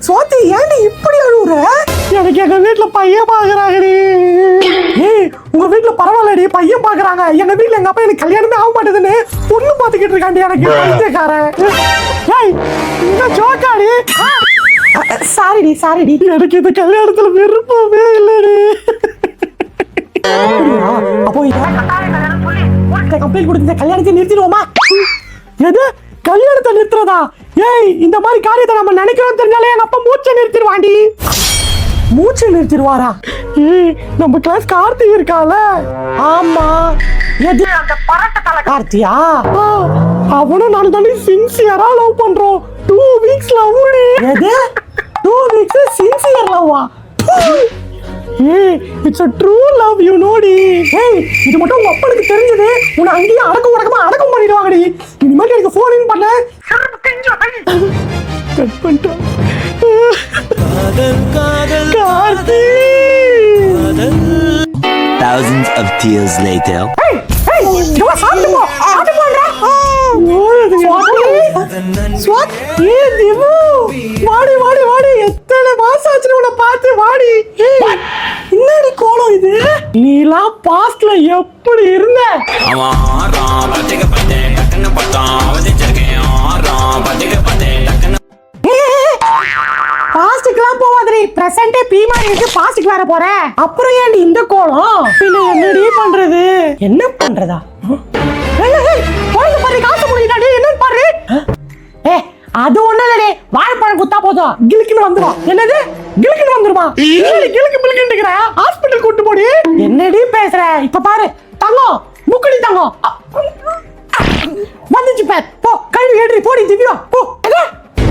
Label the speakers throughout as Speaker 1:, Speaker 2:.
Speaker 1: சுவாதி ஏன்டி இப்படி அழுவுற? எனக்கு எங்க வீட்டுல பையன் பாக்குறாங்கடி. உங்க வீட்டுல பரவாயில்லடி, பையன் பாக்குறாங்க. எங்க வீட்டுல எங்க அப்பா எனக்கு கல்யாணமே ஆக மாட்டேதுன்னு பொண்ணு பாத்துக்கிட்டு இருக்காண்டி. எனக்கு பைத்தியக்காரன். இந்த ஜோக்காடி. சாரிடி எனக்கு இந்த கல்யாணத்துல விருப்பமே இல்லடி. அப்போ கம்ப்ளைண்ட் கொடுத்த கல்யாணத்தை நிறுத்திடுவோமா? எது கல்யாணத்தை நிறுத்துறதா? இந்த மாதிரி காரியத்தை நம்ம நினைக்கிறோம் தெரிஞ்சாலே எங்க அப்பா மூச்சை நிறுத்திடுவாண்டி. மூச்சை நிறுத்திடுவாரா? நம்ம கிளாஸ் கார்த்தி இருக்கால? ஆமா. எது அந்த பரட்ட தலை கார்த்தியா? அவனும் நான் தாண்டி சின்சியரா லவ் பண்றோம். 2 weeks லவ்டி. எது 2 weeks சின்சியர் லவ்வா? It's a true love, you know டி. இது மட்டும் உங்க அப்பனுக்கு தெரிஞ்சது உன்னை அங்கேயே அடக்கம் பண்ணிடுவாங்கடி. இனிமேல் எனக்கு ஃபோன் இன் பண்ண கட் பண்ணிட்டா. Karthi.
Speaker 2: Thousands of tears later.
Speaker 1: எத்தனை மாசம் ஆச்சு உன்னை பார்த்து. வாடி. என்னடி கோலம் இது? நீலாம் பாஸ்ட்ல எப்படி இருந்த? பாஸ்டுக்குலாம் போவாதே, பிரசன்டே பீ மாதிரி இருக்கு, பாஸ்டுக்கு வர போற. அப்புறம் ஏன்டி இந்த கோலம்? பின்ன என்னடி பண்றது? என்ன பண்றதா? பாரு காசு முடியடாடி. என்ன பாரு? அது ஒண்ணு இல்லடே, வாழைப்பழம் குத்தா போதும் கிலுக்குன்னு வந்துரும். என்னது கிலுக்குன்னு வந்துருமா? கிலுக்கு பிலுக்குன்னுங்கற ஹாஸ்பிடல் கூட்டி போடி. என்னடி பேசுற? இப்ப பாரு தங்கம், முக்குடி தங்கம் வந்துச்சு பார். போ கழுவி ஏறி போடி திவ்யா போ.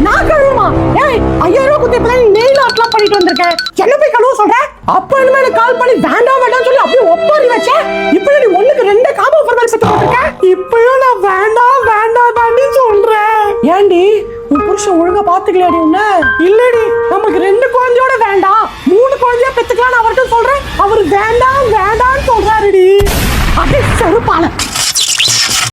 Speaker 1: நான் கழுவுமா? 5000 குத்தி இப்ப நெயில் ஆர்ட்லாம் பண்ணிட்டு வந்திருக்கேன். என்ன போய் கழுவ சொல்ற? அப்ப இனிமே கால் பண்ணி வேண்டாம் சொல்லி அப்படியே ஒப்பாரி வச்சேன். இப்ப நீ ஒண்ணுக்கு 2 காம்போ ஃபார்மல் செட் போட்டுருக்க. இப்பயும் நான் வேண்டாம் தாண்டி சொல்றேன். ஏண்டி உன் புருஷன் ஒழுங்கா பாத்துக்கலையாடி? உன்ன இல்லடி, நமக்கு 2 குழந்தையோட வேண்டாம்